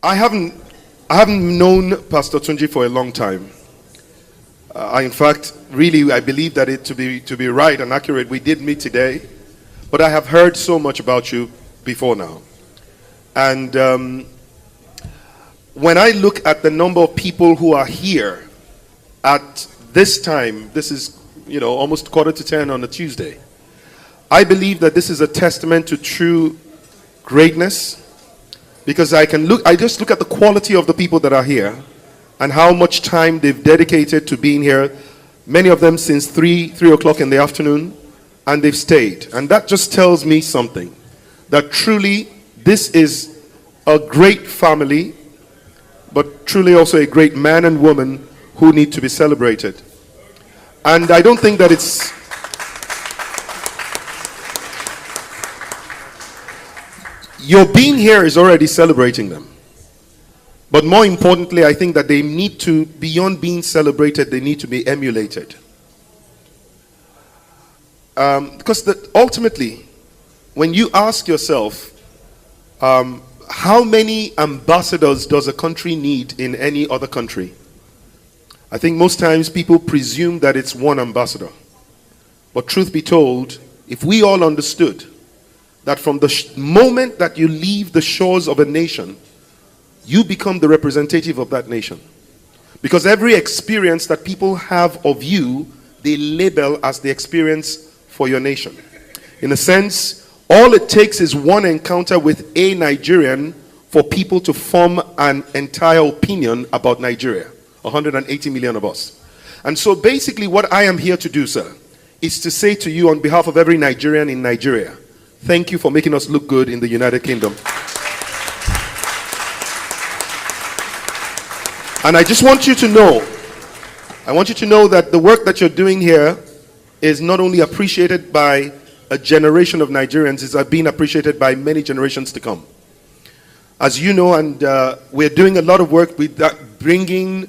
I haven't known Pastor Tunji for a long time. In fact, really, I believe that to be right and accurate, we did meet today, but I have heard so much about you before now. And when I look at the number of people who are here at this time, this is, almost 9:45 on a Tuesday. I believe that this is a testament to true greatness, because I just look at the quality of the people that are here and how much time they've dedicated to being here. Many of them since 3 o'clock in the afternoon, and they've stayed. And that just tells me something, that truly this is a great family, but truly also a great man and woman who need to be celebrated. And I don't think that it's... Your being here is already celebrating them. But more importantly, I think that they need to, beyond being celebrated, they need to be emulated. Because ultimately, when you ask yourself, how many ambassadors does a country need in any other country? I think most times people presume that it's one ambassador. But truth be told, if we all understood that from the moment that you leave the shores of a nation, you become the representative of that nation. Because every experience that people have of you, they label as the experience for your nation. In a sense, all it takes is one encounter with a Nigerian for people to form an entire opinion about Nigeria. 180 million of us. And so basically what I am here to do, sir, is to say to you on behalf of every Nigerian in Nigeria, thank you for making us look good in the United Kingdom. And I just want you to know, that the work that you're doing here is not only appreciated by a generation of Nigerians, it's being appreciated by many generations to come. As you know, and we're doing a lot of work with that, bringing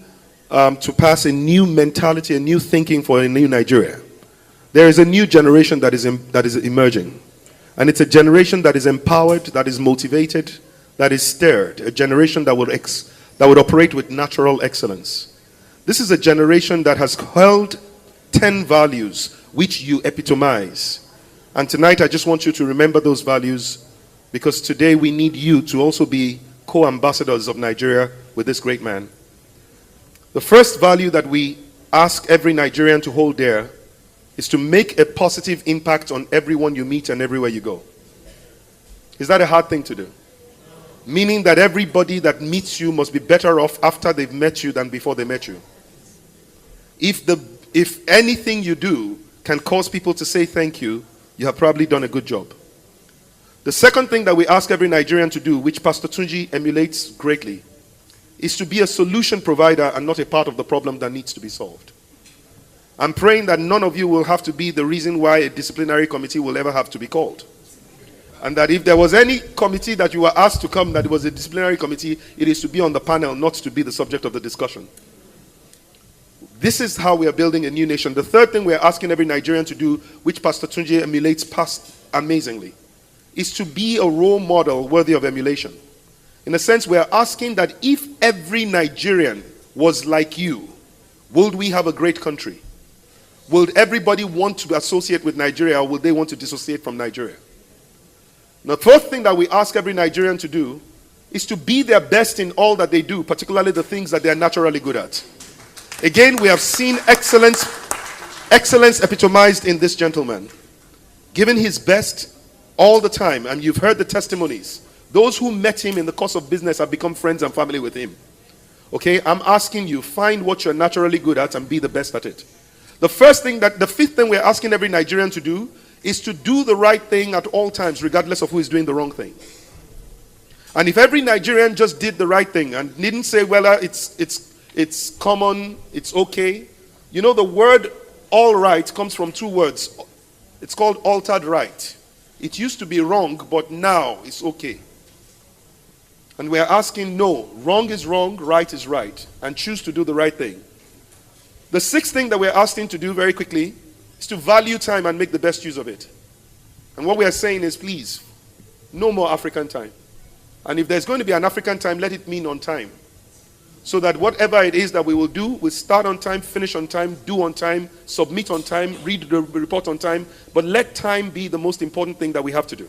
to pass a new mentality, a new thinking for a new Nigeria. There is a new generation that is emerging. And it's a generation that is empowered, that is motivated, that is stirred. A generation that would operate with natural excellence. This is a generation that has held 10 values which you epitomize. And tonight I just want you to remember those values, because today we need you to also be co-ambassadors of Nigeria with this great man. The first value that we ask every Nigerian to hold dear is to make a positive impact on everyone you meet and everywhere you go. Is that a hard thing to do? Meaning that everybody that meets you must be better off after they've met you than before they met you. If anything you do can cause people to say thank you, you have probably done a good job. The second thing that we ask every Nigerian to do, which Pastor Tunji emulates greatly, is to be a solution provider and not a part of the problem that needs to be solved. I'm praying that none of you will have to be the reason why a disciplinary committee will ever have to be called. And that if there was any committee that you were asked to come, that it was a disciplinary committee, it is to be on the panel, not to be the subject of the discussion. This is how we are building a new nation. The third thing we are asking every Nigerian to do, which Pastor Tunji emulates past amazingly, is to be a role model worthy of emulation. In a sense, we are asking that if every Nigerian was like you, would we have a great country? Would everybody want to associate with Nigeria, or would they want to dissociate from Nigeria? The fourth thing that we ask every Nigerian to do is to be their best in all that they do, particularly the things that they are naturally good at. Again, we have seen excellence epitomized in this gentleman, giving his best all the time. And you've heard the testimonies. Those who met him in the course of business have become friends and family with him. Okay, I'm asking you, find what you're naturally good at and be the best at it. The fifth thing we're asking every Nigerian to do is to do the right thing at all times, regardless of who is doing the wrong thing. And if every Nigerian just did the right thing and didn't say, well, it's common, it's okay. You know, the word all right comes from two words. It's called altered right. It used to be wrong, but now it's okay. And we're asking, no, wrong is wrong, right is right, and choose to do the right thing. The sixth thing that we're asking to do very quickly is to value time and make the best use of it. And what we are saying is, please, no more African time. And if there's going to be an African time, let it mean on time. So that whatever it is that we will do, we start on time, finish on time, do on time, submit on time, read the report on time. But let time be the most important thing that we have to do.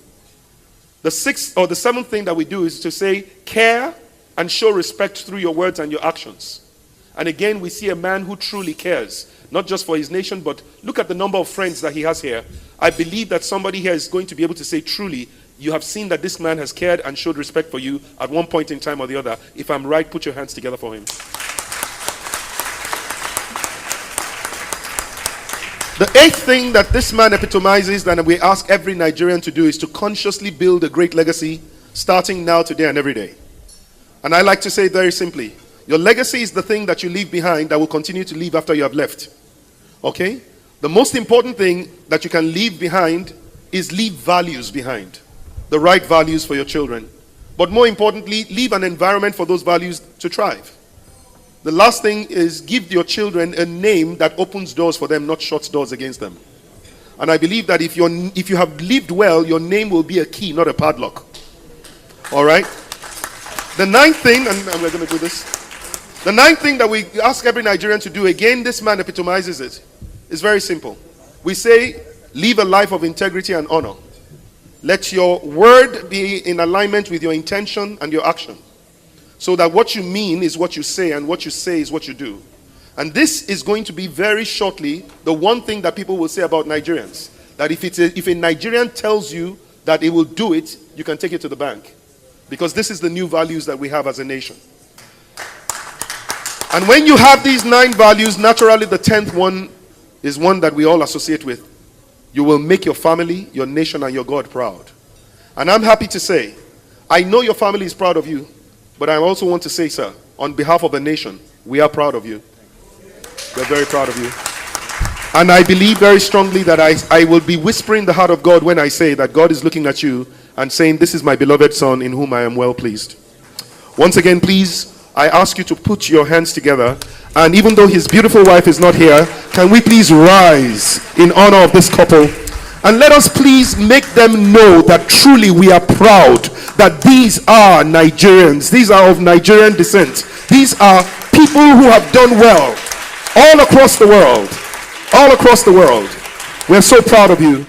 The sixth or the seventh thing that we do is to say, care and show respect through your words and your actions. And again, we see a man who truly cares, not just for his nation, but look at the number of friends that he has here. I believe that somebody here is going to be able to say, truly, you have seen that this man has cared and showed respect for you at one point in time or the other. If I'm right, put your hands together for him. The eighth thing that this man epitomizes and we ask every Nigerian to do is to consciously build a great legacy, starting now, today, and every day. And I like to say very simply, your legacy is the thing that you leave behind that will continue to live after you have left. Okay? The most important thing that you can leave behind is leave values behind. The right values for your children. But more importantly, leave an environment for those values to thrive. The last thing is give your children a name that opens doors for them, not shuts doors against them. And I believe that if you have lived well, your name will be a key, not a padlock. All right? The ninth thing, and we're going to do this. The ninth thing that we ask every Nigerian to do, again, this man epitomizes it. It's very simple. We say, live a life of integrity and honor. Let your word be in alignment with your intention and your action. So that what you mean is what you say, and what you say is what you do. And this is going to be very shortly the one thing that people will say about Nigerians. That if a Nigerian tells you that it will do it, you can take it to the bank. Because this is the new values that we have as a nation. And when you have these 9 values, naturally the 10th one is one that we all associate with. You will make your family, your nation, and your God proud. And I'm happy to say, I know your family is proud of you, but I also want to say, sir, on behalf of the nation, we are proud of you. We're very proud of you. And I believe very strongly that I will be whispering the heart of God when I say that God is looking at you and saying, this is my beloved son in whom I am well pleased. Once again, please, I ask you to put your hands together. And even though his beautiful wife is not here, can we please rise in honor of this couple? And let us please make them know that truly we are proud that these are Nigerians. These are of Nigerian descent. These are people who have done well all across the world. All across the world. We're so proud of you.